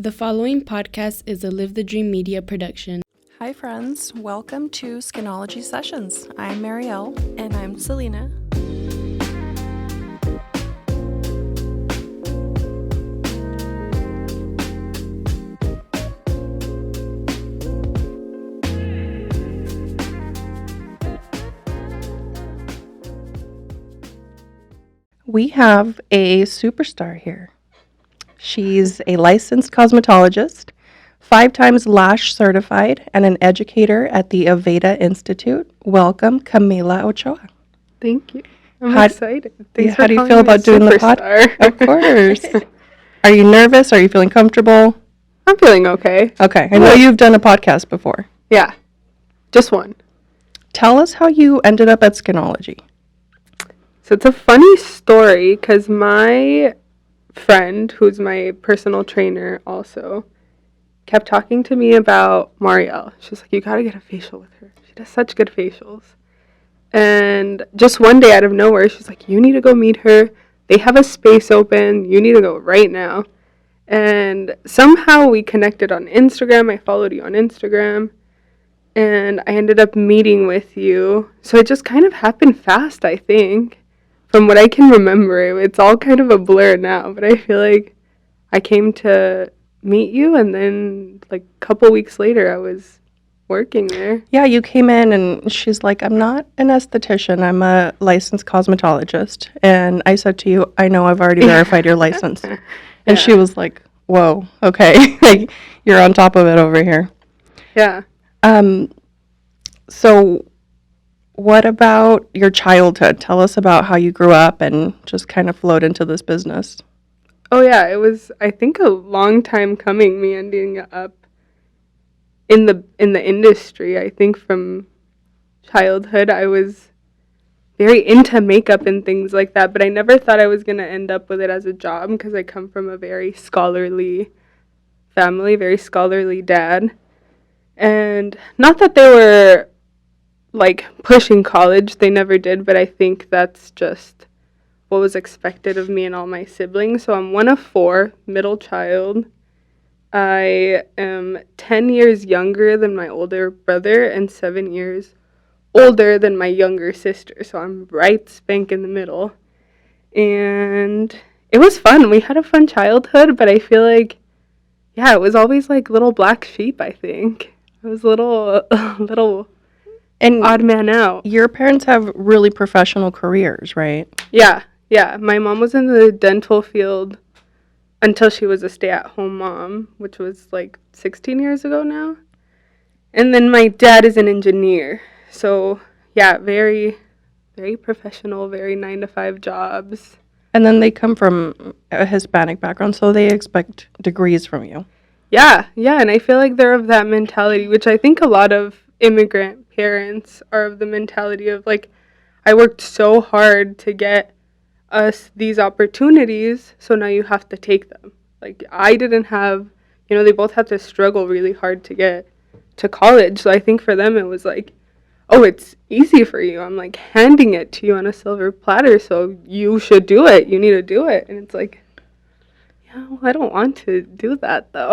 The following podcast is a Live the Dream Media production. Hi friends, welcome to Skinology Sessions. I'm Marielle. And I'm Selena. We have a superstar here. She's a licensed cosmetologist, 5 times Lash certified, and an educator at the Aveda Institute. Welcome, Camila Ochoa. Thank you. I'm excited. Thanks for how do you feel about doing the podcast? Of course. Are you nervous? Are you feeling comfortable? I'm feeling okay. Okay. I know you've done a podcast before. Yeah. Just one. Tell us how you ended up at Skinology. So it's a funny story because my friend, who's my personal trainer also, kept talking to me about Marielle. She's like, you gotta get a facial with her. She does such good facials. And just one day out of nowhere, she's like, you need to go meet her. They have a space open. You need to go right now. And somehow we connected on Instagram. I followed you on Instagram. And I ended up meeting with you. So it just kind of happened fast, I think. From what I can remember, it's all kind of a blur now, but I feel like I came to meet you, and then like a couple weeks later, I was working there. Yeah, you came in, and she's like, I'm not an esthetician. I'm a licensed cosmetologist. And I said to you, I know I've already verified your license. And she was like, whoa, okay. Like, you're on top of it over here. Yeah. So what about your childhood? Tell us about how you grew up and just kind of flowed into this business. Oh, yeah. It was, I think, a long time coming, me ending up in the industry. I think from childhood, I was very into makeup and things like that, but I never thought I was going to end up with it as a job because I come from a very scholarly family, very scholarly dad. And not that they were like pushing college, they never did, but I think that's just what was expected of me and all my siblings. So I'm one of 4, middle child. I am 10 years younger than my older brother and 7 years older than my younger sister. So I'm right spank in the middle. And it was fun. We had a fun childhood, but I feel like, yeah, it was always like little black sheep, I think. I was little and odd man out. Your parents have really professional careers, right? Yeah. My mom was in the dental field until she was a stay-at-home mom, which was like 16 years ago now. And then my dad is an engineer. So, yeah, very, very professional, very 9-to-5 jobs. And then they come from a Hispanic background, so they expect degrees from you. Yeah, and I feel like they're of that mentality, which I think a lot of immigrant parents are of the mentality of, like, I worked so hard to get us these opportunities, so now you have to take them. Like, I didn't have, they both had to struggle really hard to get to college, so I think for them it was like, oh, it's easy for you. I'm, like, handing it to you on a silver platter, so you should do it. You need to do it. And it's like, I don't want to do that, though.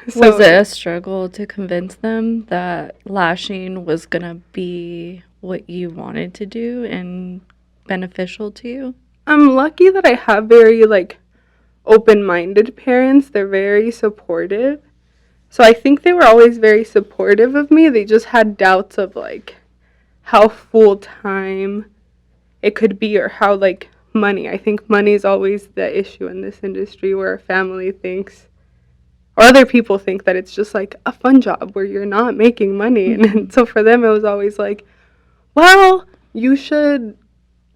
So, was it a struggle to convince them that lashing was going to be what you wanted to do and beneficial to you? I'm lucky that I have very, open-minded parents. They're very supportive. So I think they were always very supportive of me. They just had doubts of, how full-time it could be or how, money. I think money is always the issue in this industry where a family thinks, or other people think that it's just like a fun job where you're not making money. And so for them, it was always like, well, you should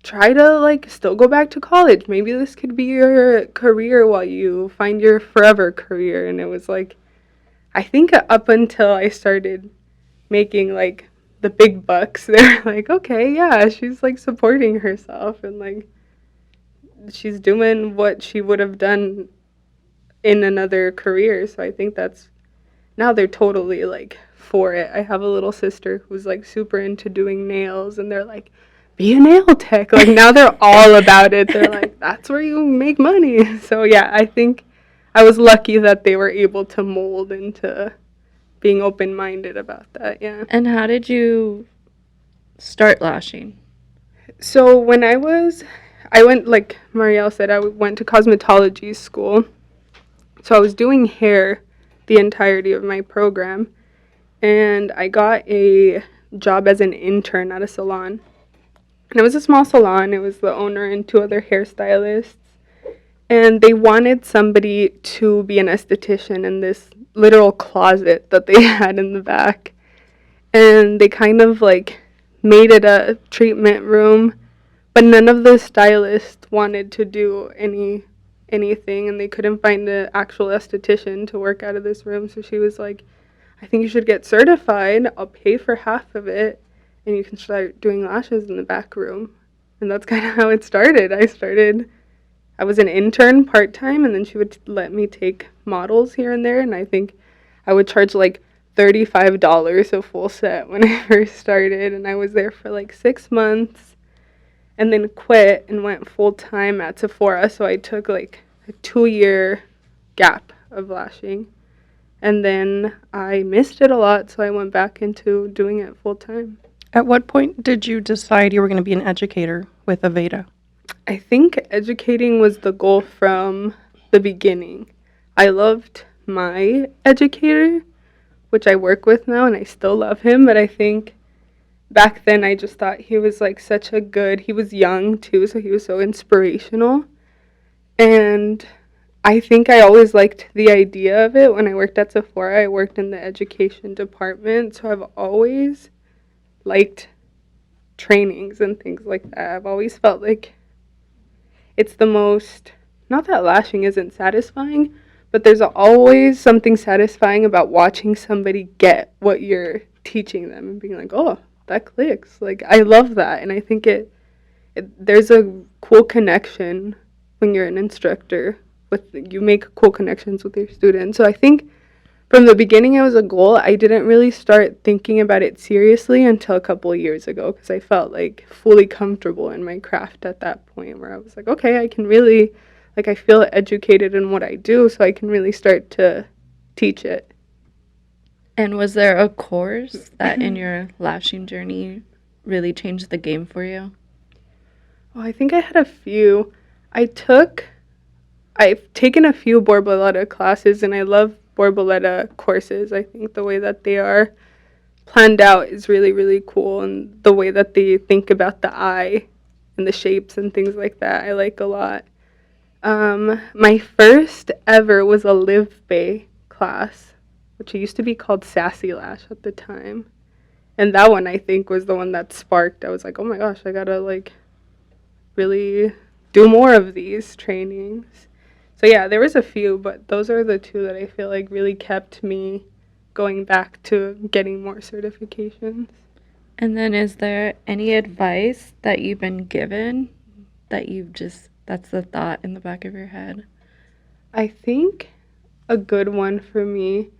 try to still go back to college. Maybe this could be your career while you find your forever career. And it was I think up until I started making the big bucks, they're like, okay, yeah, she's supporting herself and she's doing what she would have done in another career. So I think now they're totally for it. I have a little sister who's super into doing nails, and they're like, be a nail tech. Now they're all about it. They're like, that's where you make money. So yeah, I think I was lucky that they were able to mold into being open-minded about that, yeah. And how did you start lashing? So when I went, like Marielle said, I went to cosmetology school. So I was doing hair the entirety of my program, and I got a job as an intern at a salon. And it was a small salon. It was the owner and 2 other hairstylists. And they wanted somebody to be an esthetician in this literal closet that they had in the back. And they kind of like made it a treatment room, but none of the stylists wanted to do anything, and they couldn't find an actual esthetician to work out of this room. So she was like, I think you should get certified. I'll pay for half of it, and you can start doing lashes in the back room. And that's kind of how it started. I was an intern part-time, and then she would let me take models here and there, and I think I would charge like $35 a full set when I first started, and I was there for like 6 months and then quit and went full-time at Sephora. So I took like a 2-year gap of lashing, and then I missed it a lot, so I went back into doing it full-time. At what point did you decide you were going to be an educator with Aveda? I think educating was the goal from the beginning. I loved my educator, which I work with now, and I still love him, but I think back then I just thought he was like he was young too, so he was so inspirational. And I think I always liked the idea of it. When I worked at Sephora, I worked in the education department, so I've always liked trainings and things like that. I've always felt like it's the most, not that lashing isn't satisfying, but there's always something satisfying about watching somebody get what you're teaching them and being like, oh, that clicks. Like, I love that. And I think there's a cool connection when you're an instructor. You make cool connections with your students. So I think from the beginning it was a goal. I didn't really start thinking about it seriously until a couple of years ago, because I felt like fully comfortable in my craft at that point, where I was like, okay, I can really, like, I feel educated in what I do, so I can really start to teach it. And was there a course that in your lashing journey really changed the game for you? Well, I think I had a few. I've taken a few Borboleta classes, and I love Borboleta courses. I think the way that they are planned out is really, really cool, and the way that they think about the eye and the shapes and things like that I like a lot. My first ever was a Live Bay class, which used to be called Sassy Lash at the time. And that one, I think, was the one that sparked. I was like, oh my gosh, I gotta, like, really do more of these trainings. So yeah, there was a few, but those are the 2 that I feel like really kept me going back to getting more certifications. And then is there any advice that you've been given that that's the thought in the back of your head? I think a good one for me,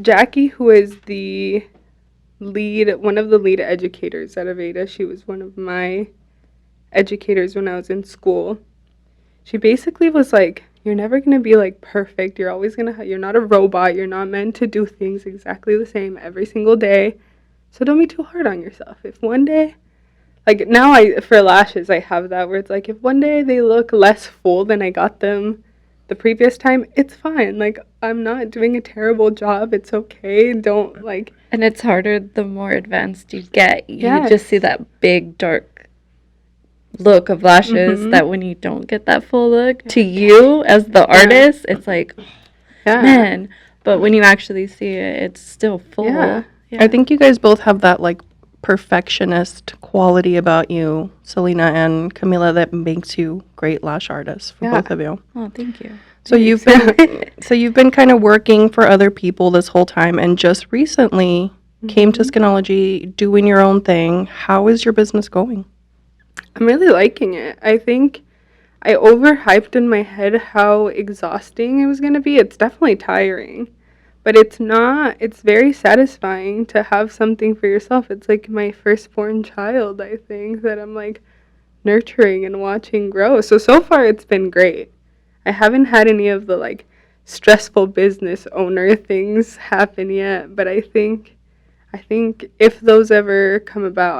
Jackie, who is one of the lead educators at Aveda, she was one of my educators when I was in school. She basically was like, you're never going to be like perfect. You're always going to you're not a robot. You're not meant to do things exactly the same every single day. So don't be too hard on yourself. If one day, like now for lashes, I have that where it's like, if one day they look less full than I got them the previous time, it's fine. Like, I'm not doing a terrible job. It's okay. Don't like. And it's harder the more advanced you get. You Yes. just see that big, dark look of lashes that when you don't get that full look, to you as the artist, it's like, Yeah. man. But when you actually see it, it's still full. Yeah. I think you guys both have that, like, perfectionist quality about you, Selena and Camila, that makes you great lash artists for both of you. Oh, thank you. So you've been kind of working for other people this whole time, and just recently came to Skinology doing your own thing. How is your business going? I'm really liking it. I think I overhyped in my head how exhausting it was going to be. It's definitely tiring, but it's not. It's very satisfying to have something for yourself. It's like my firstborn child, I think, that I'm like nurturing and watching grow. So far it's been great. I haven't had any of the like stressful business owner things happen yet, but I think if those ever come about,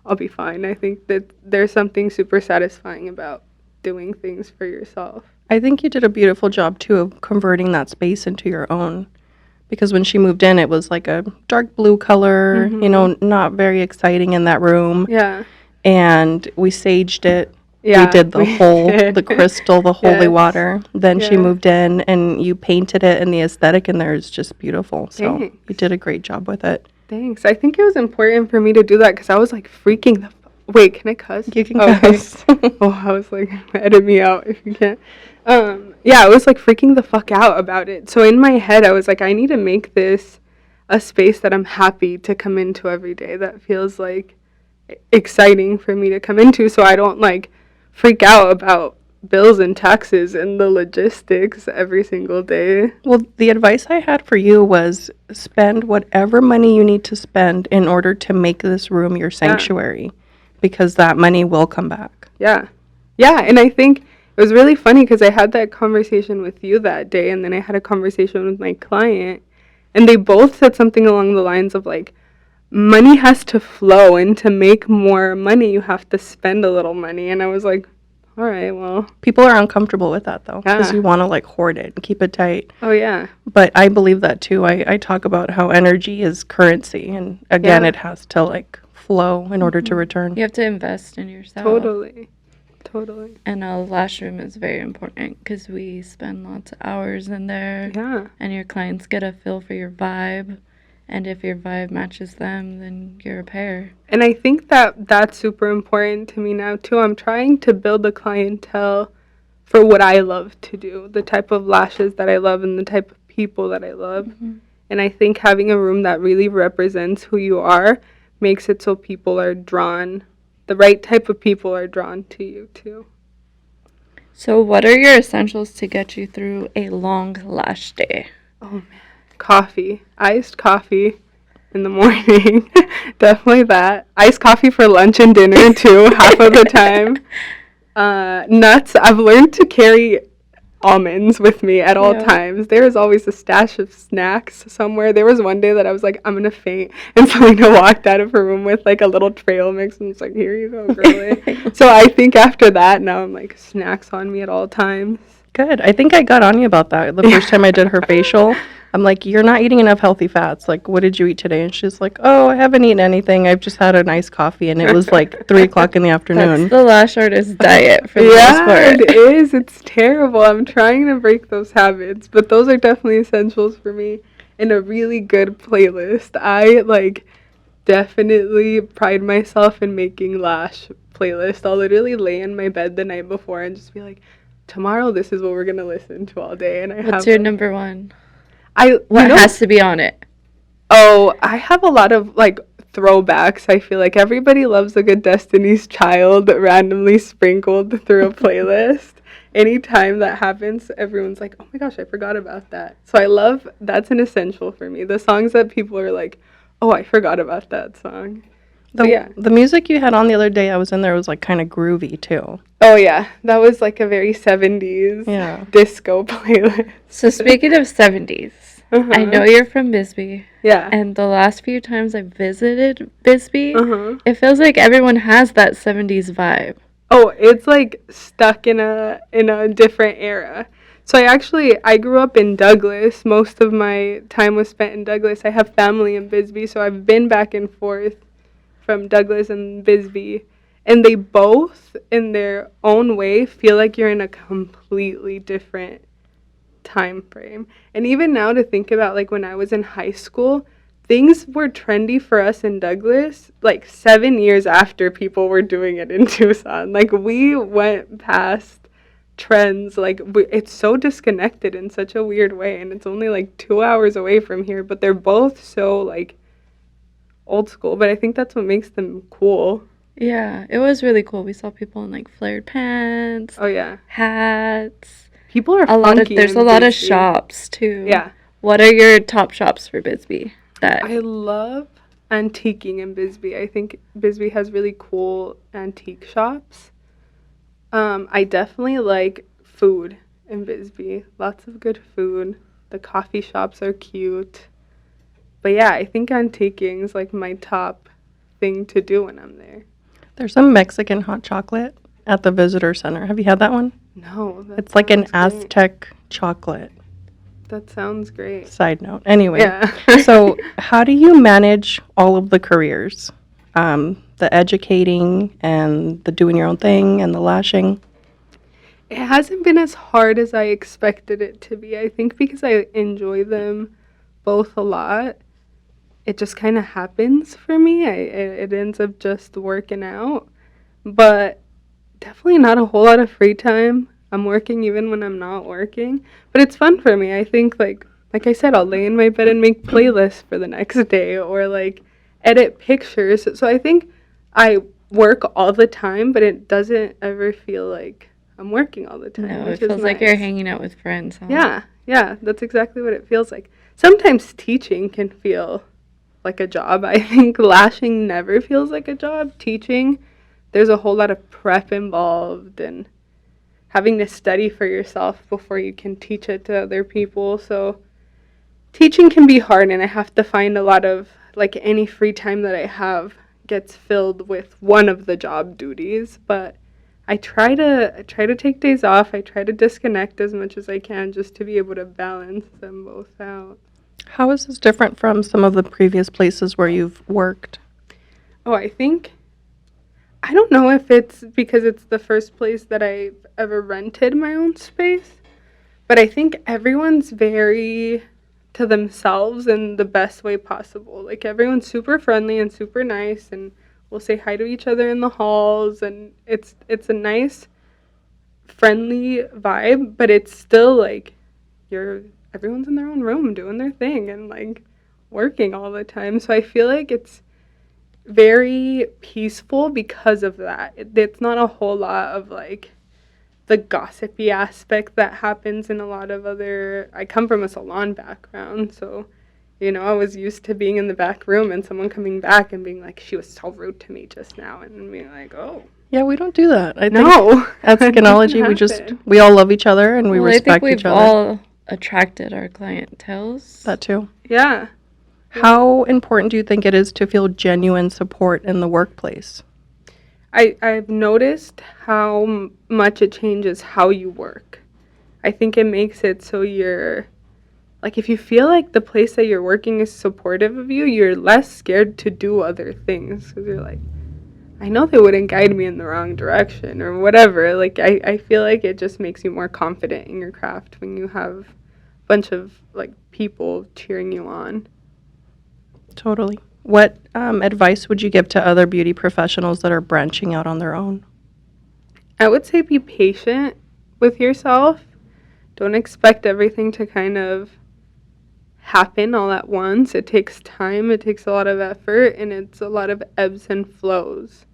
I'll be fine. I think that there's something super satisfying about doing things for yourself. I think you did a beautiful job too of converting that space into your own. Because when she moved in, it was like a dark blue color, you know, not very exciting in that room. Yeah. And we saged it. Yeah, We did the the crystal, the holy Yes. water. Then she Yeah. moved in and you painted it, and the aesthetic in there is just beautiful. So Thanks. you did a great job with it. Thanks. I think it was important for me to do that because I was like freaking the. Wait, can I cuss? You can Okay. cuss. Oh, I was like, edit me out if you can't. Yeah, I was like freaking the fuck out about it. So in my head, I was like, I need to make this a space that I'm happy to come into every day. That feels like exciting for me to come into, so I don't like freak out about bills and taxes and the logistics every single day. Well, the advice I had for you was spend whatever money you need to spend in order to make this room your sanctuary, because that money will come back. Yeah. Yeah, and I think it was really funny because I had that conversation with you that day, and then I had a conversation with my client, and they both said something along the lines of like, money has to flow, and to make more money, you have to spend a little money. And I was like, all right, well. People are uncomfortable with that, though, because Yeah. you want to, like, hoard it and keep it tight. Oh, yeah. But I believe that, too. I talk about how energy is currency, and, again, Yeah. it has to, like, flow in order to return. You have to invest in yourself. Totally. And a lash room is very important because we spend lots of hours in there. Yeah. And your clients get a feel for your vibe. And if your vibe matches them, then you're a pair. And I think that that's super important to me now, too. I'm trying to build a clientele for what I love to do, the type of lashes that I love and the type of people that I love. Mm-hmm. And I think having a room that really represents who you are makes it so people are drawn, the right type of people are drawn to you, too. So what are your essentials to get you through a long lash day? Oh, man. Coffee. Iced coffee in the morning. Definitely that. Iced coffee for lunch and dinner, too, half of the time. Nuts. I've learned to carry almonds with me at all times. There is always a stash of snacks somewhere. There was one day that I was like, I'm going to faint. And Selena walked out of her room with like a little trail mix and was like, here you go, girlie. So I think after that, now I'm like, snacks on me at all times. Good. I think I got on you about that the first time I did her facial. I'm like, you're not eating enough healthy fats. Like, what did you eat today? And she's like, oh, I haven't eaten anything. I've just had a nice coffee. And it was like 3 o'clock in the afternoon. That's the lash artist diet for the most part. It is. It's terrible. I'm trying to break those habits, but those are definitely essentials for me. And a really good playlist. I like definitely pride myself in making lash playlist. I'll literally lay in my bed the night before and just be like, tomorrow this is what we're gonna listen to all day. And What's your number one? What has to be on it? Oh, I have a lot of like throwbacks. I feel like everybody loves a good Destiny's Child randomly sprinkled through a playlist. Anytime that happens, everyone's like, oh my gosh, I forgot about that. So that's an essential for me. The songs that people are like, oh, I forgot about that song. The music you had on the other day I was in there was like kind of groovy too. Oh yeah, that was like a very 70s disco playlist. So speaking of 70s, I know you're from Bisbee. Yeah. And the last few times I visited Bisbee, it feels like everyone has that 70s vibe. Oh, it's like stuck in a different era. So I grew up in Douglas. Most of my time was spent in Douglas. I have family in Bisbee, so I've been back and forth from Douglas and Bisbee. And they both, in their own way, feel like you're in a completely different time frame. And even now to think about, like, when I was in high school, things were trendy for us in Douglas, like, 7 years after people were doing it in Tucson. Like, we went past trends. Like, it's so disconnected in such a weird way. And it's only, like, 2 hours away from here. But they're both so, like, old school. But I think that's what makes them cool. Yeah, it was really cool. We saw people in like flared pants. Oh yeah, hats. People are funky. There's a lot of shops too. Yeah. What are your top shops for Bisbee? I love antiquing in Bisbee. I think Bisbee has really cool antique shops. I definitely like food in Bisbee. Lots of good food. The coffee shops are cute. But yeah, I think antiquing is like my top thing to do when I'm there. There's some Mexican hot chocolate at the visitor center. Have you had that one? No, that It's like an sounds great. Aztec chocolate. That sounds great. Side note. Anyway, Yeah. so how do you manage all of the careers? The educating and the doing your own thing and the lashing? It hasn't been as hard as I expected it to be. I think because I enjoy them both a lot, it just kind of happens for me. It ends up just working out. But definitely not a whole lot of free time. I'm working even when I'm not working. But it's fun for me. I think like I said, I'll lay in my bed and make playlists for the next day or like edit pictures. So I think I work all the time, but it doesn't ever feel like I'm working all the time. No, which it feels is like you're nice. hanging out with friends, huh? Yeah, that's exactly what it feels like. Sometimes teaching can feel like a job. I think lashing never feels like a job. Teaching, there's a whole lot of prep involved and having to study for yourself before you can teach it to other people. So teaching can be hard, and I have to find a lot of, like, any free time that I have gets filled with one of the job duties. But I try to take days off. I try to disconnect as much as I can just to be able to balance them both out. How is this different from some of the previous places where you've worked? Oh, I don't know if it's because it's the first place that I've ever rented my own space, but I think everyone's very to themselves in the best way possible. Like, everyone's super friendly and super nice, and we'll say hi to each other in the halls, and it's a nice, friendly vibe, but it's still like everyone's in their own room doing their thing and like working all the time. So I feel like it's very peaceful because of that. It's not a whole lot of like the gossipy aspect that happens in a lot of other. I come from a salon background, so I was used to being in the back room and someone coming back and being like, she was so rude to me just now, and being like, oh. Yeah, we don't do that. I think No. at That Skinology, doesn't happen. we all love each other and we Well, respect I think we've each other. all attracted our clientels. That too. Yeah. How important do you think it is to feel genuine support in the workplace? I've noticed how much it changes how you work. I think it makes it so you're, like, if you feel like the place that you're working is supportive of you, you're less scared to do other things. Because you're like, I know they wouldn't guide me in the wrong direction or whatever. Like, I feel like it just makes you more confident in your craft when you have a bunch of, like, people cheering you on. Totally. What advice would you give to other beauty professionals that are branching out on their own? I would say be patient with yourself. Don't expect everything to kind of happen all at once. It takes time, it takes a lot of effort, and it's a lot of ebbs and flows.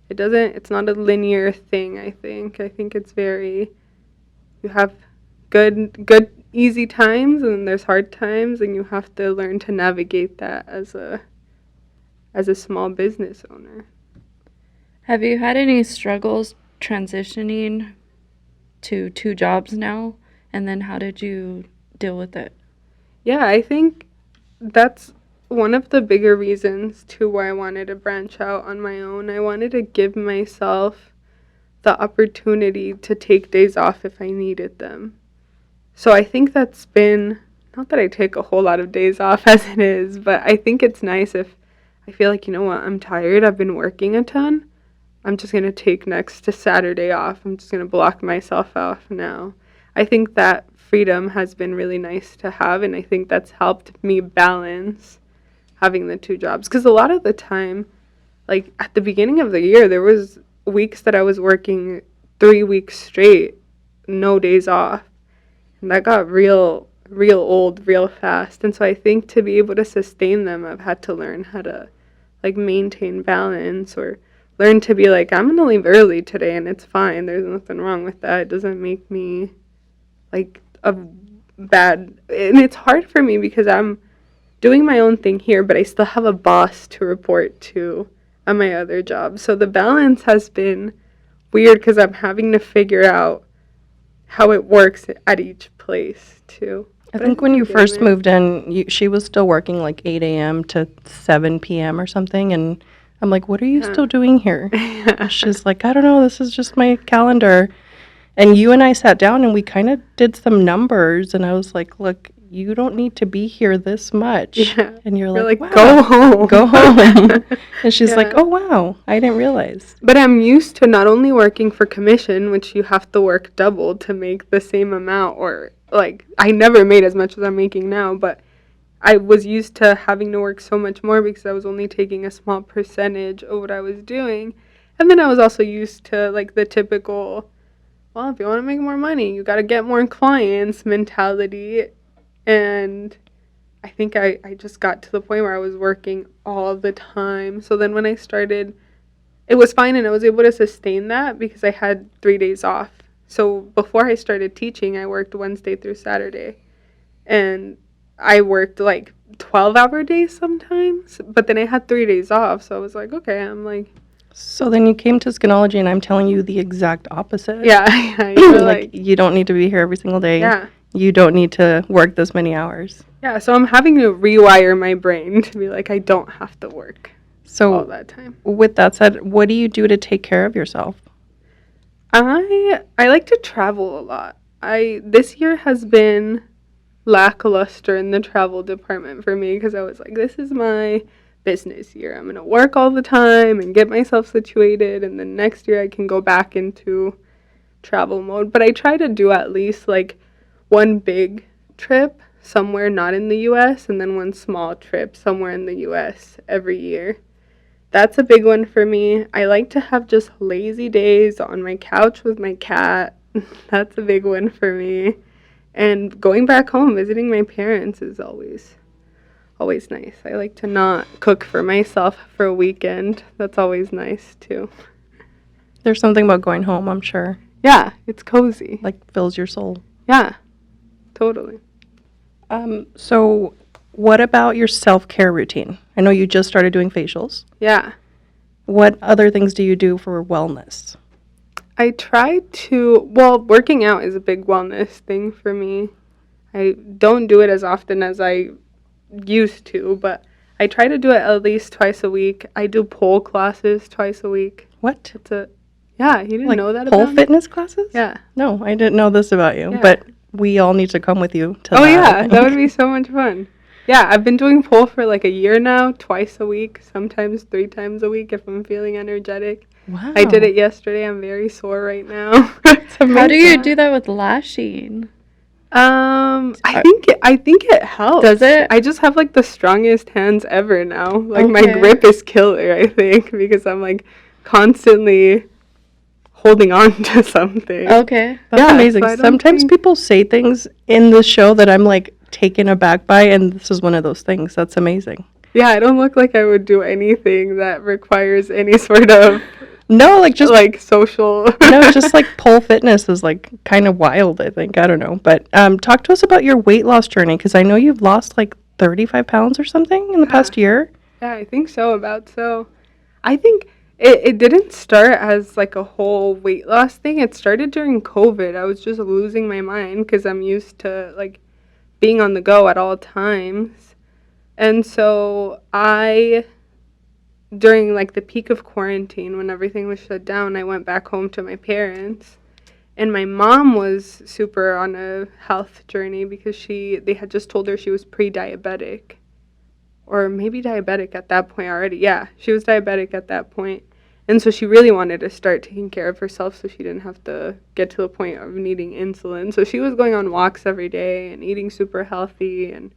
It's not a linear thing, I think. I think it's you have good easy times and then there's hard times, and you have to learn to navigate that as a small business owner. Have you had any struggles transitioning to 2 jobs now? And then how did you deal with it? Yeah, I think that's one of the bigger reasons to why I wanted to branch out on my own. I wanted to give myself the opportunity to take days off if I needed them. So I think that's been, not that I take a whole lot of days off as it is, but I think it's nice if I feel like, you know what, I'm tired, I've been working a ton, I'm just going to take next to Saturday off. I'm just going to block myself off now. I think that freedom has been really nice to have, and I think that's helped me balance having the 2 jobs. Because a lot of the time, like at the beginning of the year, there was weeks that I was working 3 weeks straight, no days off. And that got real old real fast. And so I think to be able to sustain them, I've had to learn how to like maintain balance, or learn to be like, I'm going to leave early today and it's fine. There's nothing wrong with that. It doesn't make me like a bad, and it's hard for me because I'm doing my own thing here, but I still have a boss to report to on my other job. So the balance has been weird because I'm having to figure out how it works at each place too. I But think when I'm you getting first there. moved in, she was still working like 8 a.m. to 7 p.m. or something. And I'm like, what are you Yeah. still doing here? Yeah. She's like, I don't know. This is just my calendar. And you and I sat down and we kind of did some numbers. And I was like, look, you don't need to be here this much. Yeah. And you're You're like, like, wow, go home. go home. And she's like, Yeah. oh, wow, I didn't realize. But I'm used to not only working for commission, which you have to work double to make the same amount, or like I never made as much as I'm making now, but I was used to having to work so much more because I was only taking a small percentage of what I was doing. And then I was also used to like the typical, well, if you want to make more money, you got to get more clients mentality. And I think I just got to the point where I was working all the time. So then when I started, it was fine and I was able to sustain that because I had 3 days off. So before I started teaching, I worked Wednesday through Saturday. And I worked like 12-hour days sometimes, but then I had 3 days off. So I was like, okay, I'm like, So then you came to Skinology and I'm telling you the exact opposite. yeah, you're Like, you don't need to be here every single day. yeah. You don't need to work this many hours. Yeah, so I'm having to rewire my brain to be like, I don't have to work all So that time. with that said, what do you do to take care of yourself? I like to travel a lot. This year has been lackluster in the travel department for me because I was like, this is my business year. I'm going to work all the time and get myself situated, and then next year I can go back into travel mode. But I try to do at least like one big trip somewhere not in the US and then one small trip somewhere in the US every year. That's a big one for me. I like to have just lazy days on my couch with my cat. That's a big one for me. And going back home, visiting my parents is always nice. I like to not cook for myself for a weekend. That's always nice too. There's something about going home, I'm sure. Yeah, it's cozy. Like, fills your soul. Yeah, totally. So what about your self-care routine? I know you just started doing facials. Yeah. What other things do you do for wellness? I try to, well, working out is a big wellness thing for me. I don't do it as often as I used to, but I try to do it at least twice a week. I do pole classes twice a week. What? Yeah, you didn't Like know that pole about me? fitness classes? Yeah. No, I didn't know this about you. Yeah. But we all need to come with you to Oh that, I yeah, think. that would be so much fun. Yeah, I've been doing pole for like a year now, twice a week, sometimes 3 times a week if I'm feeling energetic. Wow. I did it yesterday. I'm very sore right now. How do you do that with lashing? I think it helps. Does it? I just have like the strongest hands ever now. Like my Okay. grip is killer, I think, because I'm like constantly holding on to something. Okay. That's Yeah, amazing. so I don't Sometimes think- people say things in the show that I'm like taken aback by, and this is one of those things. That's amazing. Yeah, I don't look like I would do anything that requires any sort of No, like just like social. no, just like pole fitness is like kind of wild, I think. I don't know. But talk to us about your weight loss journey, because I know you've lost like 35 pounds or something in the past year. Yeah, I think so. About so. I think it didn't start as like a whole weight loss thing. It started during COVID. I was just losing my mind because I'm used to like being on the go at all times. And so during like the peak of quarantine when everything was shut down, I went back home to my parents. And my mom was super on a health journey because they had just told her she was pre-diabetic. Or maybe diabetic at that point already. Yeah, she was diabetic at that point. And so she really wanted to start taking care of herself so she didn't have to get to the point of needing insulin. So she was going on walks every day and eating super healthy and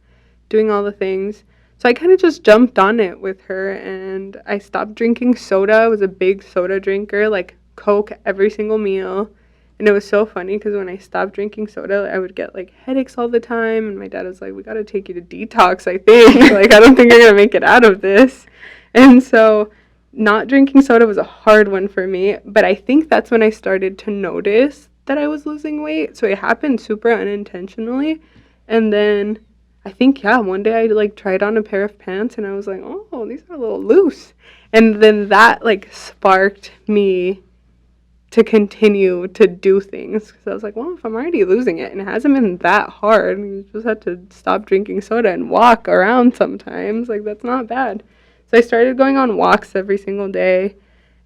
doing all the things. So I kind of just jumped on it with her, and I stopped drinking soda. I was a big soda drinker, like Coke every single meal. And it was so funny because when I stopped drinking soda, I would get like headaches all the time. And my dad was like, we got to take you to detox, I think. Like, I don't think you're going to make it out of this. And so not drinking soda was a hard one for me. But I think that's when I started to notice that I was losing weight. So it happened super unintentionally. And then I think, yeah, one day I like tried on a pair of pants and I was like, oh, these are a little loose. And then that like sparked me to continue to do things. Because I was like, well, if I'm already losing it and it hasn't been that hard, you just have to stop drinking soda and walk around sometimes. Like, that's not bad. So I started going on walks every single day.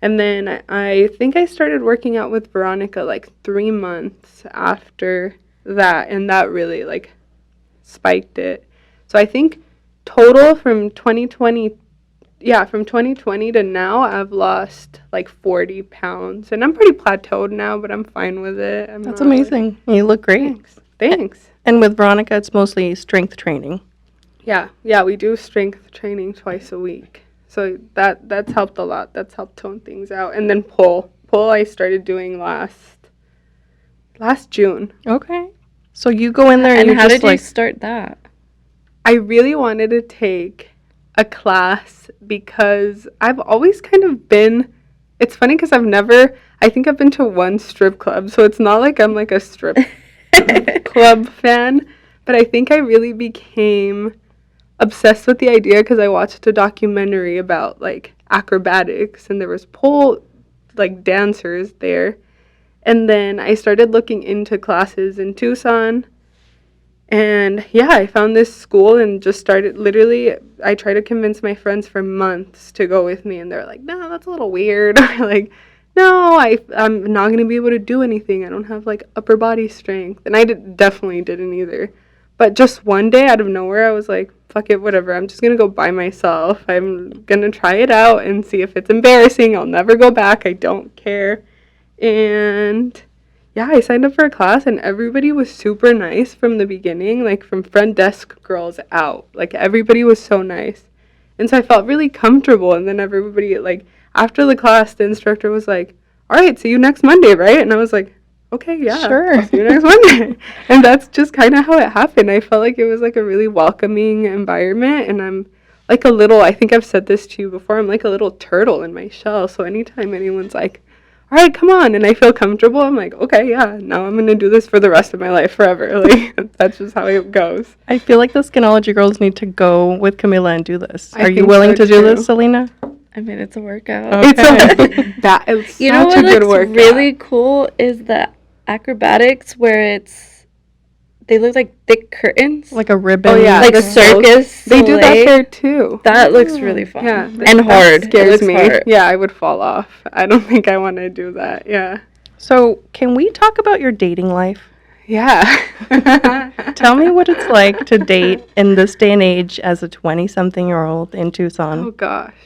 And then I think I started working out with Veronica like 3 months after that. And that really like spiked it. So I think total from 2020 to now, I've lost like 40 pounds. And I'm pretty plateaued now, but I'm fine with it. That's amazing. You look great. Thanks. And with Veronica, it's mostly strength training. Yeah, we do strength training twice a week. So that's helped a lot. That's helped tone things out. And then pull I started doing last June. Okay. So you go in there and how just did you start that? I really wanted to take a class because I've always kind of been, it's funny because I think I've been to one strip club, so it's not like I'm like a strip club fan, but I think I really became obsessed with the idea because I watched a documentary about like acrobatics and there was pole like dancers there. And then I started looking into classes in Tucson. And yeah, I found this school and just started, literally, I tried to convince my friends for months to go with me. And they're like, no, that's a little weird. Like, no, I'm not going to be able to do anything. I don't have like upper body strength. And I definitely didn't either. But just one day out of nowhere, I was like, fuck it, whatever. I'm just going to go by myself. I'm going to try it out and see if it's embarrassing. I'll never go back. I don't care. And yeah, I signed up for a class and everybody was super nice from the beginning, like from front desk girls out. Like everybody was so nice. And so I felt really comfortable. And then everybody, like after the class, the instructor was like, all right, see you next Monday, right? And I was like, okay, yeah, sure. I'll see you next Monday. And that's just kind of how it happened. I felt like it was like a really welcoming environment. And I'm like I think I've said this to you before, I'm like a little turtle in my shell. So anytime anyone's like, all right, come on, and I feel comfortable, I'm like, okay, yeah, now I'm going to do this for the rest of my life forever. Like, that's just how it goes. I feel like the Skinology girls need to go with Camila and do this. I Are you think willing so, to do too. this, Selena? I mean, it's a workout. Okay. It's You know such a what good looks workout. really cool is the acrobatics where they look like thick curtains. Like a ribbon. Oh, yeah. Like the circus. They do that Soleil. there too. That looks really fun. Yeah, And hard. That scares It looks me. hard. Yeah, I would fall off. I don't think I want to do that. Yeah. So can we talk about your dating life? Yeah. Tell me what it's like to date in this day and age as a 20-something-year-old in Tucson. Oh gosh.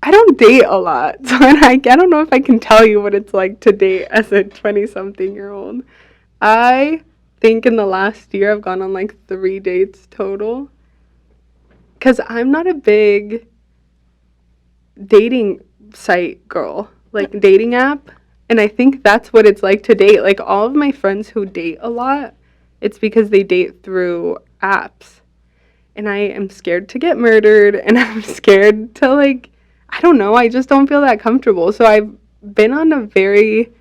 I don't date a lot, so I don't know if I can tell you what it's like to date as a 20-something-year-old. I think in the last year I've gone on like 3 dates total. Because I'm not a big dating site girl, like dating app. And I think that's what it's like to date. Like all of my friends who date a lot, it's because they date through apps. And I am scared to get murdered and I'm scared to like, I don't know, I just don't feel that comfortable. So I've been on a very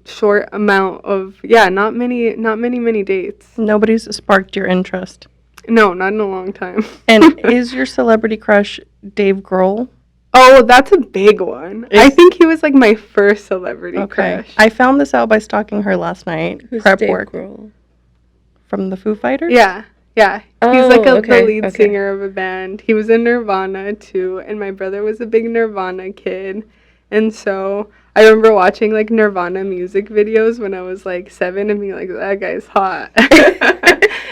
short amount of, not many dates. Nobody's sparked your interest. No, not in a long time. And is your celebrity crush Dave Grohl? Oh, that's a big one. I think he was like my first celebrity crush. I found this out by stalking her last night. Who's Prep Dave work. Grohl? From the Foo Fighters? Yeah. He's Oh, like the okay, lead okay. singer of a band. He was in Nirvana too, and my brother was a big Nirvana kid. And so I remember watching like Nirvana music videos when I was like 7 and being like, that guy's hot.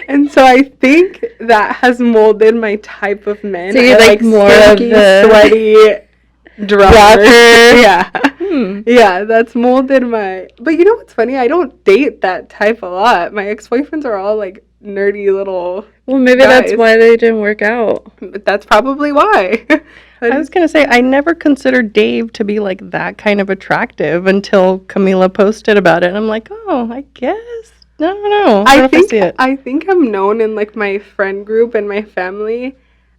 And so I think that has molded my type of men. So you I like more of stinky, the sweaty drummers. rocker? Yeah. Yeah, that's molded my... But you know what's funny? I don't date that type a lot. My ex-boyfriends are all like nerdy little Well, maybe that's guys. why they didn't work out. But that's probably why. I was going to say, I never considered Dave to be like that kind of attractive until Camila posted about it. And I'm like, oh, I guess. No, I don't know if I see it. I think I'm known in like my friend group and my family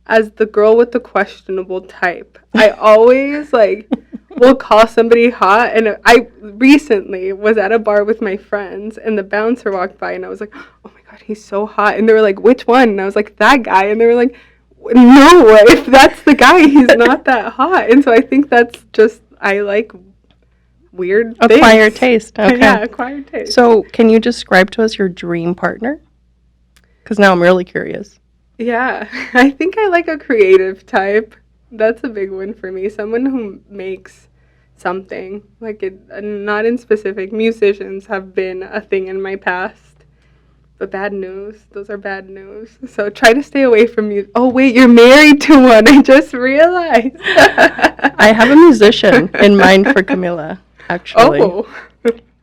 as the girl with the questionable type. I always like will call somebody hot, and I recently was at a bar with my friends and the bouncer walked by and I was like, oh my god, he's so hot. And they were like, which one? And I was like, that guy. And they were like, no, if that's the guy, he's not that hot. And so I think that's just, I like weird Acquired things. taste. Okay. Yeah, acquired taste. So, can you describe to us your dream partner? Because now I'm really curious. Yeah, I think I like a creative type. That's a big one for me. Someone who makes something. Like, not in specific. Musicians have been a thing in my past. But bad news. Those are bad news. So try to stay away from music. Oh, wait, you're married to one. I just realized. I have a musician in mind for Camila, actually. Oh.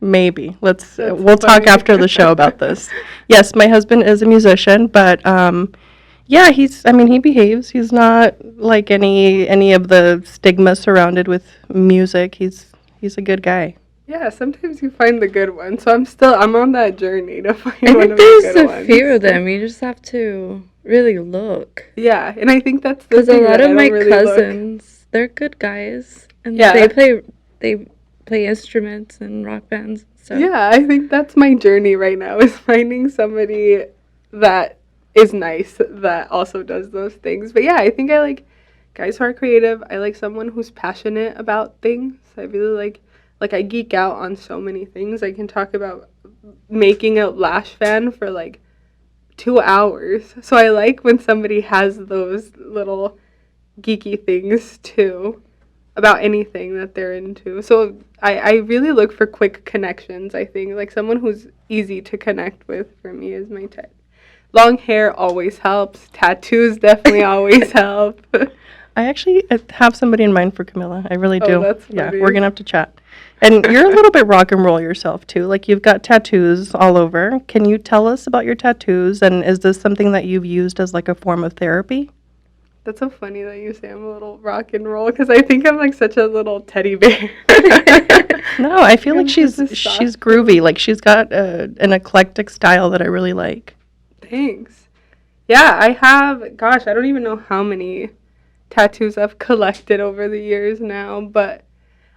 Maybe. We'll That's talk funny. after the show about this. Yes, my husband is a musician, but yeah, he behaves. He's not like any of the stigma surrounded with music. He's a good guy. Yeah, sometimes you find the good one. So I'm on that journey to find I one think of the there's good a ones. few of them. You just have to really look. Yeah, and I think that's the Because a thing lot that I of don't my really look. cousins, they're good guys, and Yeah. they play instruments and rock bands. So Yeah, I think that's my journey right now is finding somebody that is nice that also does those things. But yeah, I think I like guys who are creative. I like someone who's passionate about things. I really like I geek out on so many things. I can talk about making a Lash fan for like 2 hours. So I like when somebody has those little geeky things too about anything that they're into. So I really look for quick connections, I think. Like someone who's easy to connect with for me is my type. Long hair always helps. Tattoos definitely always help. I actually have somebody in mind for Camila. I really do. Oh, that's Yeah, funny. we're gonna have to chat. And you're a little bit rock and roll yourself too. Like you've got tattoos all over. Can you tell us about your tattoos? And is this something that you've used as like a form of therapy? That's so funny that you say I'm a little rock and roll because I think I'm like such a little teddy bear. No, I feel like I'm she's such a soft groovy. Like she's got an eclectic style that I really like. Thanks. Yeah, I have, gosh, I don't even know how many tattoos I've collected over the years now, but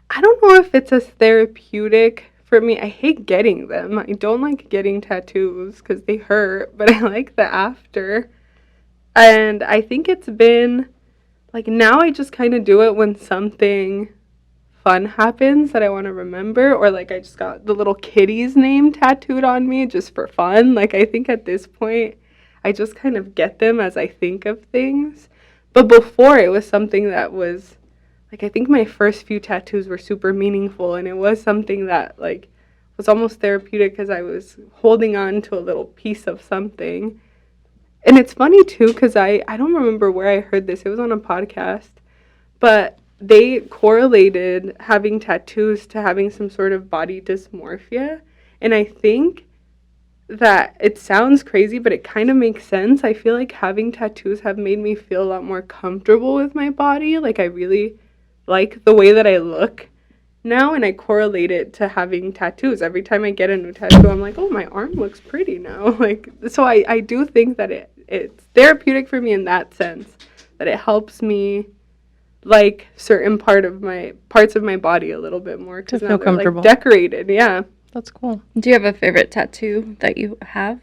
I don't know if it's as therapeutic for me. I hate getting them. I don't like getting tattoos because they hurt, but I like the after. And I think it's been, like, now I just kind of do it when something fun happens that I want to remember, or like I just got the little kitty's name tattooed on me just for fun. Like, I think at this point, I just kind of get them as I think of things. But before, it was something that was, like, I think my first few tattoos were super meaningful, and it was something that, like, was almost therapeutic because I was holding on to a little piece of something. And it's funny, too, because I don't remember where I heard this. It was on a podcast. But they correlated having tattoos to having some sort of body dysmorphia. And I think that it sounds crazy, but it kind of makes sense. I feel like having tattoos have made me feel a lot more comfortable with my body. Like, I really like the way that I look now, and I correlate it to having tattoos. Every time I get a new tattoo, I'm like, oh, my arm looks pretty now. Like, so I do think that it's therapeutic for me in that sense, that it helps me like certain parts of my body a little bit more because To now feel they're comfortable. like decorated. Yeah. That's cool. do you have a favorite tattoo that you have?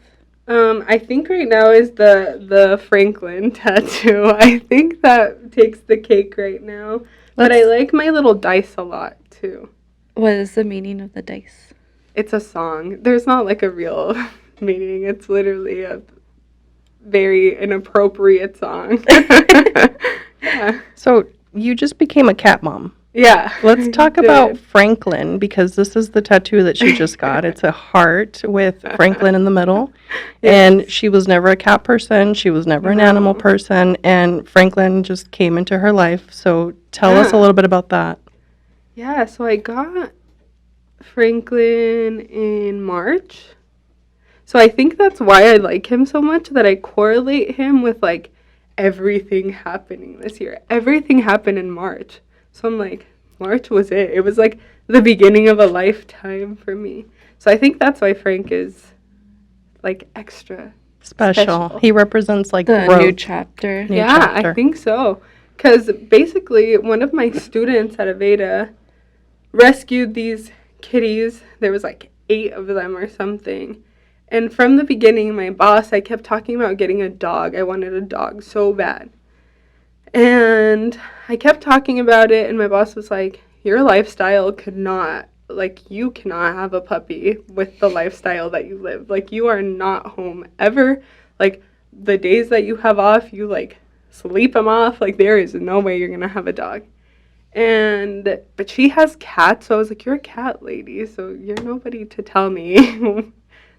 I think right now is the Franklin tattoo. I think that takes the cake right now. But I like my little dice a lot too. What is the meaning of the dice? It's a song. There's not like a real meaning. It's literally a very inappropriate song. Yeah. So you just became a cat mom. Yeah. Let's talk I about did. Franklin, because this is the tattoo that she just got. It's a heart with Franklin in the middle. And she was never a cat person. She was never an animal No. person. And Franklin just came into her life. So tell us a Yeah. little bit about that. Yeah, so I got Franklin in March. So I think that's why I like him so much, that I correlate him with like everything happening this year. Everything happened in March. So I'm like, March was it. It was like the beginning of a lifetime for me. So I think that's why Frank is like extra Special. He represents like The growth. new chapter. New yeah, chapter. I think so. Because basically, one of my students at Aveda rescued these kitties. There was like 8 of them or something. And from the beginning, my boss, I kept talking about getting a dog. I wanted a dog so bad. And I kept talking about it, and my boss was like, your lifestyle could not like, you cannot have a puppy with the lifestyle that you live. Like, you are not home ever. Like, the days that you have off, you, like, sleep them off. Like, there is no way you're going to have a dog. But she has cats, so I was like, you're a cat lady, so you're nobody to tell me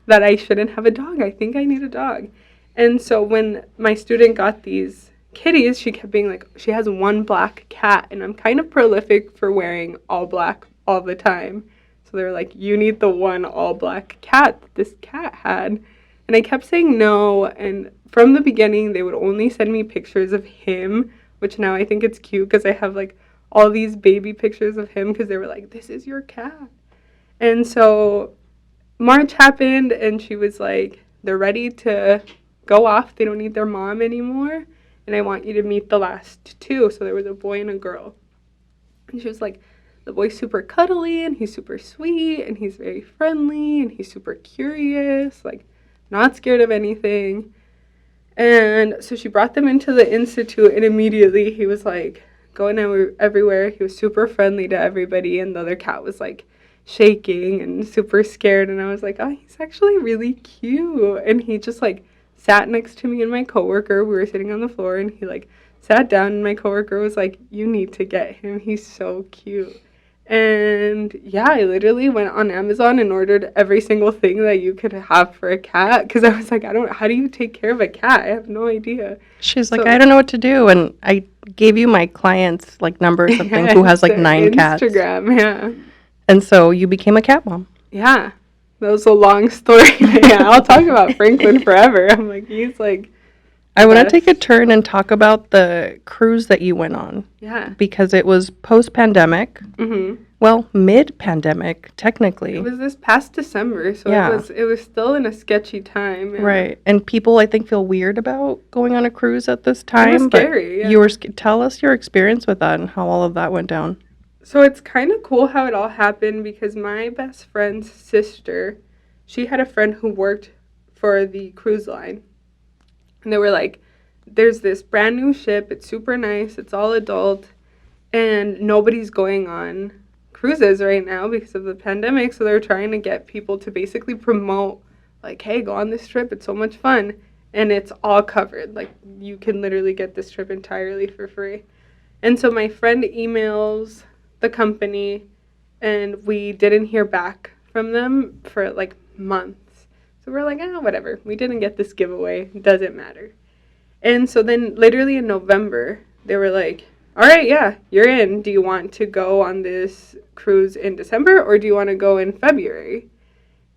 that I shouldn't have a dog. I think I need a dog. And so when my student got these kitties, she kept being like, she has one black cat, and I'm kind of prolific for wearing all black all the time. So they were like, you need the one all black cat that this cat had. And I kept saying no, and from the beginning, they would only send me pictures of him, which now I think it's cute because I have, like, all these baby pictures of him because they were like, this is your cat. And so March happened, and she was like, they're ready to go off. They don't need their mom anymore, and I want you to meet the last two. So there was a boy and a girl. And she was like, the boy's super cuddly, and he's super sweet, and he's very friendly, and he's super curious, like, not scared of anything. And so she brought them into the institute, and immediately he was like going everywhere. He was super friendly to everybody, and the other cat was like shaking and super scared. And I was like, oh, he's actually really cute. And he just like sat next to me and my coworker. We were sitting on the floor, and he like sat down, and my coworker was like, you need to get him. He's so cute. And yeah, I literally went on Amazon and ordered every single thing that you could have for a cat, because I was like, how do you take care of a cat? I have no idea. She's like, I don't know what to do. And I gave you my client's like number or something who has like 9 cats. Instagram, yeah. And so you became a cat mom. Yeah. That was a long story. Yeah, I'll talk about Franklin forever. I'm like, he's like, I want to take a turn and talk about the cruise that you went on. Yeah. Because it was post-pandemic. Mm-hmm. Well, mid-pandemic, technically. It was this past December, so Yeah. it was still in a sketchy time. And Right. And people, I think, feel weird about going on a cruise at this time. It was scary, yeah. You were tell us your experience with that and how all of that went down. So it's kind of cool how it all happened, because my best friend's sister, she had a friend who worked for the cruise line. And they were like, there's this brand new ship. It's super nice. It's all adult. And nobody's going on cruises right now because of the pandemic. So they're trying to get people to basically promote, like, hey, go on this trip. It's so much fun. And it's all covered. Like, you can literally get this trip entirely for free. And so my friend emails the company, and we didn't hear back from them for, like, months. So we're like, whatever. We didn't get this giveaway. It doesn't matter. And so then literally in November, they were like, all right, yeah, you're in. Do you want to go on this cruise in December, or do you want to go in February?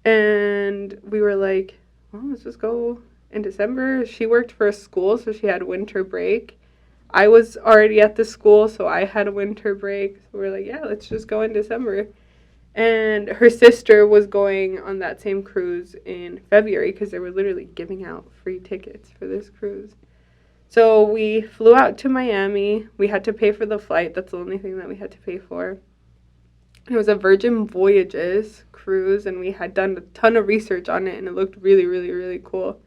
And we were like, well, let's just go in December. She worked for a school, so she had winter break. I was already at the school, so I had a winter break. So we're like, yeah, let's just go in December. And her sister was going on that same cruise in February, because they were literally giving out free tickets for this cruise. So we flew out to Miami. We had to pay for the flight. That's the only thing that we had to pay for. It was a Virgin Voyages cruise, and we had done a ton of research on it, and it looked really, really, really cool.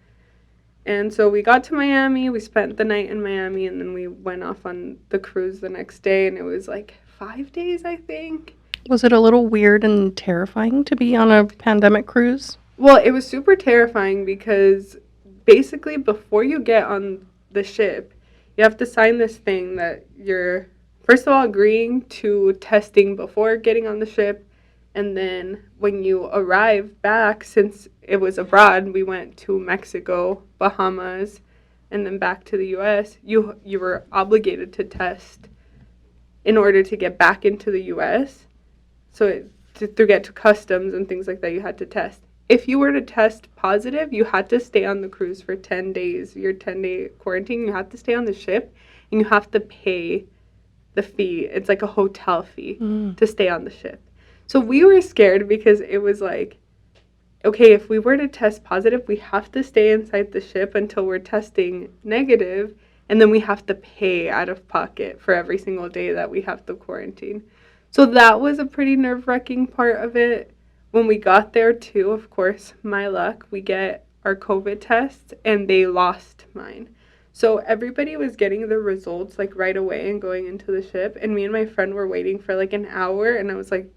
And so we got to Miami. We spent the night in Miami, and then we went off on the cruise the next day, and it was like 5 days, I think. Was it a little weird and terrifying to be on a pandemic cruise? Well, it was super terrifying because basically before you get on the ship, you have to sign this thing that you're, first of all, agreeing to testing before getting on the ship. And then when you arrive back, since it was abroad, we went to Mexico, Bahamas, and then back to the U.S., you were obligated to test in order to get back into the U.S., So to get to customs and things like that, you had to test. If you were to test positive, you had to stay on the cruise for 10 days. Your 10-day quarantine, you had to stay on the ship, and you have to pay the fee. It's like a hotel fee to stay on the ship. So we were scared because it was like, okay, if we were to test positive, we have to stay inside the ship until we're testing negative, and then we have to pay out of pocket for every single day that we have to quarantine. So that was a pretty nerve-wracking part of it. When we got there, too, of course, my luck, we get our COVID tests, and they lost mine. So everybody was getting the results, like, right away and going into the ship. And me and my friend were waiting for, like, an hour, and I was like,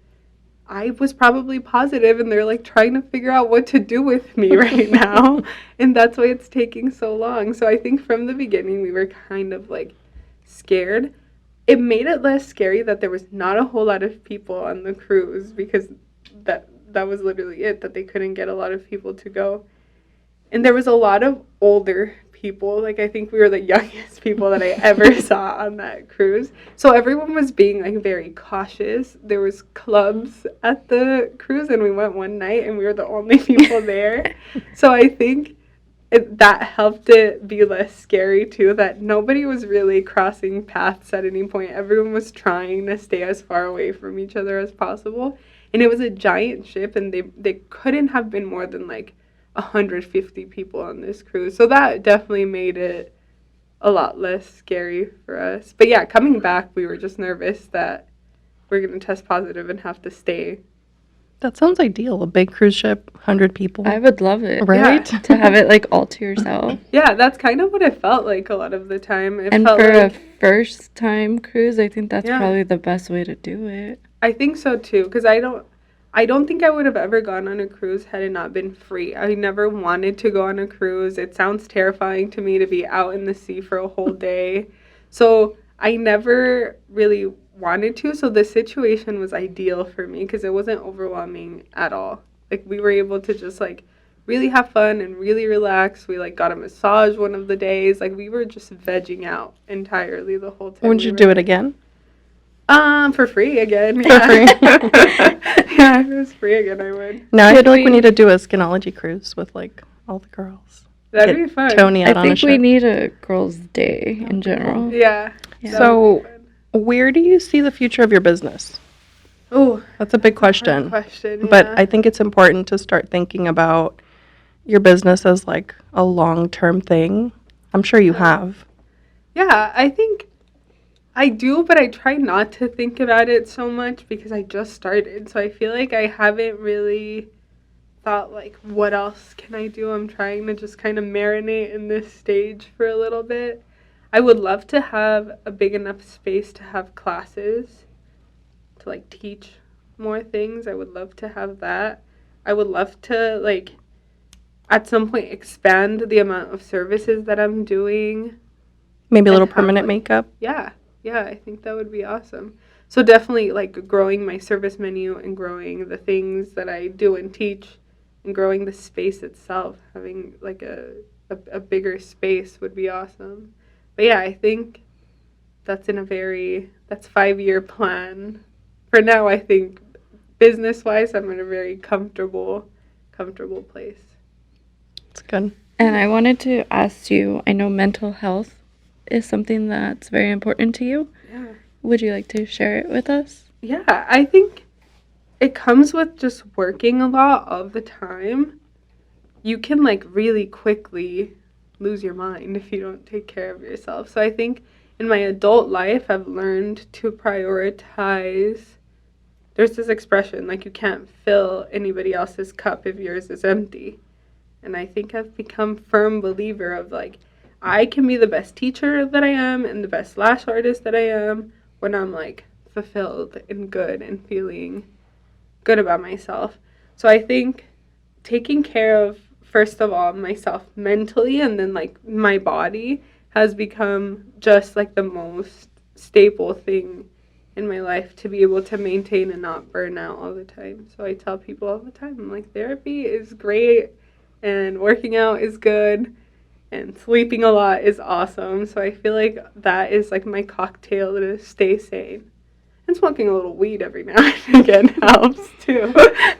I was probably positive and they're like trying to figure out what to do with me right now. And that's why it's taking so long. So I think from the beginning we were kind of like scared. It made it less scary that there was not a whole lot of people on the cruise because that was literally it, that they couldn't get a lot of people to go. And there was a lot of older people. Like, I think we were the youngest people that I ever saw on that cruise. So everyone was being, like, very cautious. There was clubs at the cruise, and we went one night, and we were the only people there. So I think that helped it be less scary, too, that nobody was really crossing paths at any point. Everyone was trying to stay as far away from each other as possible. And it was a giant ship, and they couldn't have been more than, like, 150 people on this cruise. So that definitely made it a lot less scary for us. But yeah, coming back, we were just nervous that we're going to test positive and have to stay. That sounds ideal. A big cruise ship, 100 people. I would love it. Right? Yeah. To have it like all to yourself. Yeah, that's kind of what it felt like a lot of the time. It And felt for like, a first time cruise, I think that's Yeah. probably the best way to do it. I think so too, because I don't think I would have ever gone on a cruise had it not been free. I never wanted to go on a cruise. It sounds terrifying to me to be out in the sea for a whole day. So I never really wanted to. So the situation was ideal for me because it wasn't overwhelming at all. Like, we were able to just, like, really have fun and really relax. We, like, got a massage one of the days. Like, we were just vegging out entirely the whole time. Would you do it again? For free again. For Yeah. free. Yeah, if it was free again, I would. Now I Could feel like we we- need to do a skinology cruise with, like, all the girls. That'd Get be fun. Tony out I on a think ship. we need a girls' day in general. Yeah. Yeah. So, where do you see the future of your business? Oh, That's a big question. question. But yeah. I think it's important to start thinking about your business as, like, a long-term thing. I'm sure you have. Yeah, I think I do, but I try not to think about it so much because I just started. So I feel like I haven't really thought, like, what else can I do? I'm trying to just kind of marinate in this stage for a little bit. I would love to have a big enough space to have classes, to, like, teach more things. I would love to have that. I would love to, like, at some point expand the amount of services that I'm doing. Maybe a little have, permanent like- makeup. Yeah, I think that would be awesome. So definitely, like, growing my service menu and growing the things that I do and teach and growing the space itself, having, like, a bigger space would be awesome. But yeah, I think that's 5-year plan. For now, I think business-wise, I'm in a very comfortable place. It's good. And I wanted to ask you, I know mental health is something that's very important to you. Yeah. Would you like to share it with us? Yeah, I think it comes with just working a lot of the time. You can, like, really quickly lose your mind if you don't take care of yourself. So I think in my adult life, I've learned to prioritize. There's this expression, like, you can't fill anybody else's cup if yours is empty. And I think I've become firm believer of, like, I can be the best teacher that I am and the best lash artist that I am when I'm, like, fulfilled and good and feeling good about myself. So I think taking care of, first of all, myself mentally and then, like, my body has become just, like, the most staple thing in my life to be able to maintain and not burn out all the time. So I tell people all the time, I'm like, therapy is great and working out is good and sleeping a lot is awesome. So I feel like that is, like, my cocktail to stay sane. And smoking a little weed every now and again helps too.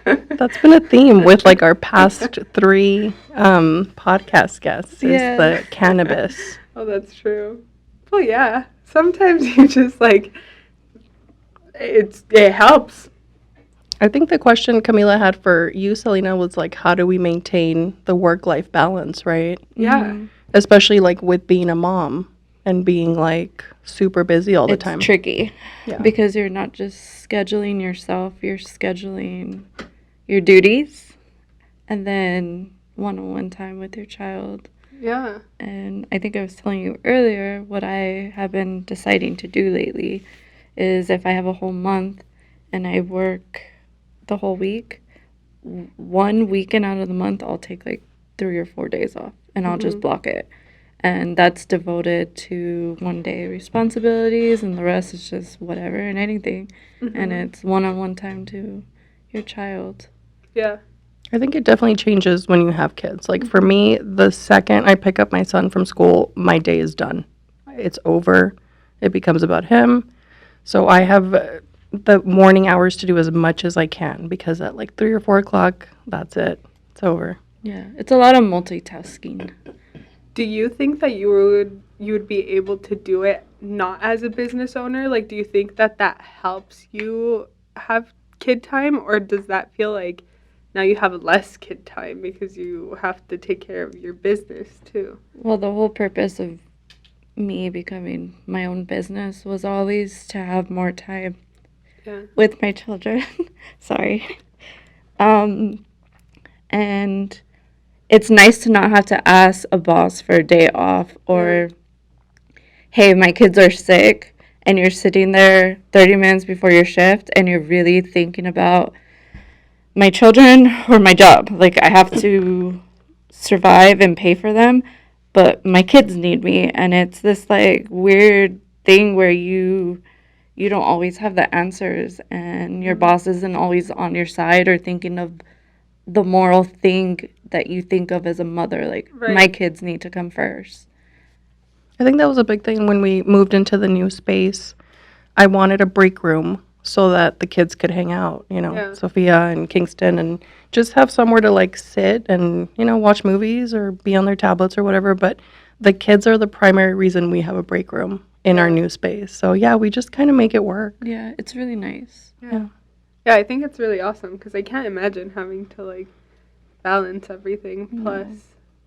That's been a theme with, like, our past 3 podcast guests is Yeah. the cannabis. Oh, that's true. Well, yeah. Sometimes you just, like, it helps. I think the question Camila had for you, Selena, was, like, how do we maintain the work-life balance, right? Yeah. Mhm. Especially, like, with being a mom and being, like, super busy all the It's time. tricky Yeah. because you're not just scheduling yourself, you're scheduling your duties and then one-on-one time with your child. Yeah. And I think I was telling you earlier what I have been deciding to do lately is if I have a whole month and I work the whole week, one weekend out of the month, I'll take like 3 or 4 days off and I'll just block it. And that's devoted to 1 day responsibilities, and the rest is just whatever and anything. And it's one-on-one time to your child. Yeah. I think it definitely changes when you have kids. Like for me, the second I pick up my son from school, my day is done. It's over. It becomes about him. So I have the morning hours to do as much as I can, because at like 3 or 4 o'clock, that's it. It's over. Yeah, it's a lot of multitasking. Do you think that you would be able to do it not as a business owner? Like, do you think that helps you have kid time, or does that feel like now you have less kid time because you have to take care of your business too? Well, the whole purpose of me becoming my own business was always to have more time with my children. Sorry. And it's nice to not have to ask a boss for a day off, or, hey, my kids are sick, and you're sitting there 30 minutes before your shift and you're really thinking about my children or my job. Like, I have to survive and pay for them, but my kids need me. And it's this like weird thing where you don't always have the answers, and your boss isn't always on your side or thinking of the moral thing that you think of as a mother. Like, my kids need to come first. I think that was a big thing when we moved into the new space. I wanted a break room so that the kids could hang out, Sophia and Kingston, and just have somewhere to like sit and, watch movies or be on their tablets or whatever. But the kids are the primary reason we have a break room in our new space. So yeah, we just kind of make it work. Yeah, it's really nice. Yeah, I think it's really awesome, because I can't imagine having to like balance everything plus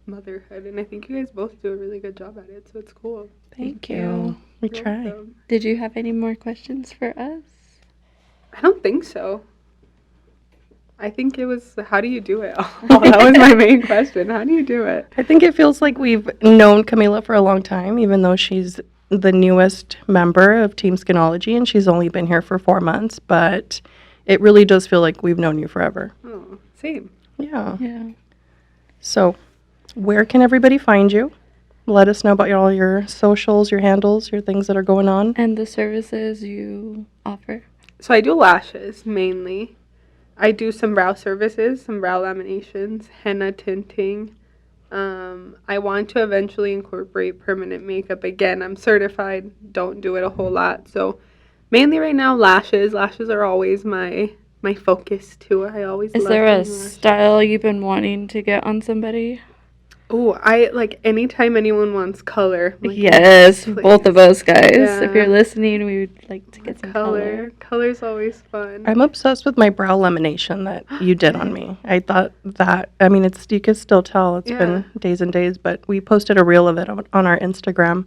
motherhood, and I think you guys both do a really good job at it, so it's cool. Thank you. We try. Welcome. Did you have any more questions for us? I don't think so. I think it was, how do you do it? Oh, that was my main question. How do you do it? I think it feels like we've known Camila for a long time, even though she's the newest member of Team Skinology, and she's only been here for 4 months, but it really does feel like we've known you forever. Oh, same. Yeah. Yeah. So, where can everybody find you? Let us know about all your socials, your handles, your things that are going on. And the services you offer. So I do lashes mainly. I do some brow services, some brow laminations, henna tinting. I want to eventually incorporate permanent makeup again. I'm certified, don't do it a whole lot. So mainly right now, lashes. Lashes are always my focus too. I always Is love there a doing lashes. style you've been wanting to get on somebody? Oh, I like anytime anyone wants color. I'm like, Yes, please. both of us guys. Yeah. If you're listening, we would like to get some color. Color's always fun. I'm obsessed with my brow lamination that you did on me. I thought that, you can still tell it's been days and days, but we posted a reel of it on our Instagram.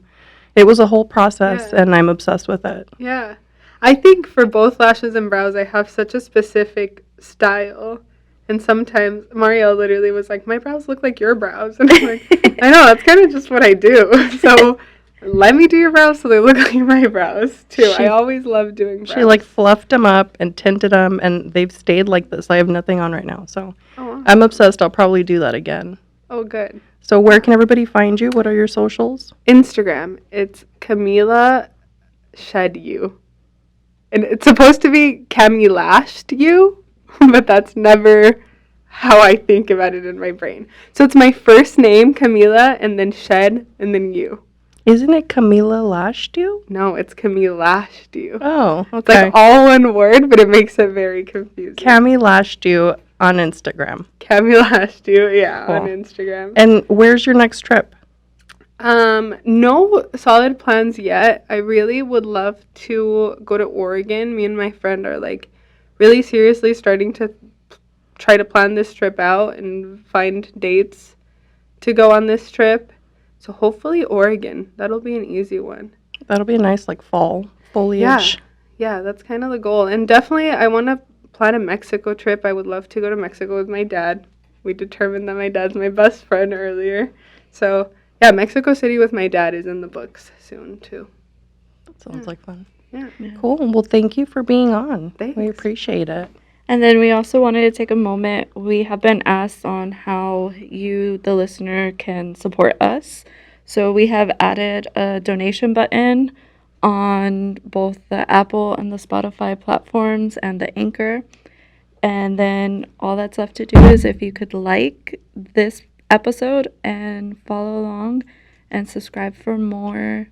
It was a whole process, and I'm obsessed with it. Yeah. I think for both lashes and brows, I have such a specific style. And sometimes Marielle literally was like, my brows look like your brows. And I'm like, I know, that's kind of just what I do. So let me do your brows so they look like my brows, too. I always love doing brows. She, fluffed them up and tinted them, and they've stayed like this. I have nothing on right now. So I'm obsessed. I'll probably do that again. Oh, good. So where can everybody find you? What are your socials? Instagram. It's Camila Shed You. And it's supposed to be Camilashed You. But that's never how I think about it in my brain. So it's my first name, Camila, and then Shed, and then You. Isn't it Camila Lashed you? No, it's Camilashed You. Oh, okay. It's like all one word, but it makes it very confusing. Cami Lashed you on Instagram. Camilashed You, yeah, Cool. on Instagram. And where's your next trip? No solid plans yet. I really would love to go to Oregon. Me and my friend are really seriously starting to try to plan this trip out and find dates to go on this trip. So hopefully Oregon. That'll be an easy one. That'll be a nice fall foliage. Yeah, that's kind of the goal. And definitely I want to plan a Mexico trip. I would love to go to Mexico with my dad. We determined that my dad's my best friend earlier. So yeah, Mexico City with my dad is in the books soon too. That sounds like fun. Yeah. Cool. Well, thank you for being on. Thanks. We appreciate it. And then we also wanted to take a moment. We have been asked on how you, the listener, can support us. So we have added a donation button on both the Apple and the Spotify platforms and the Anchor. And then all that's left to do is if you could like this episode and follow along and subscribe for more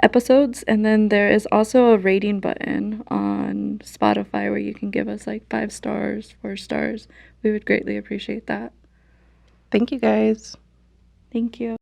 episodes. And then there is also a rating button on Spotify where you can give us like 5 stars, 4 stars. We would greatly appreciate that. Thank you guys. Thank you.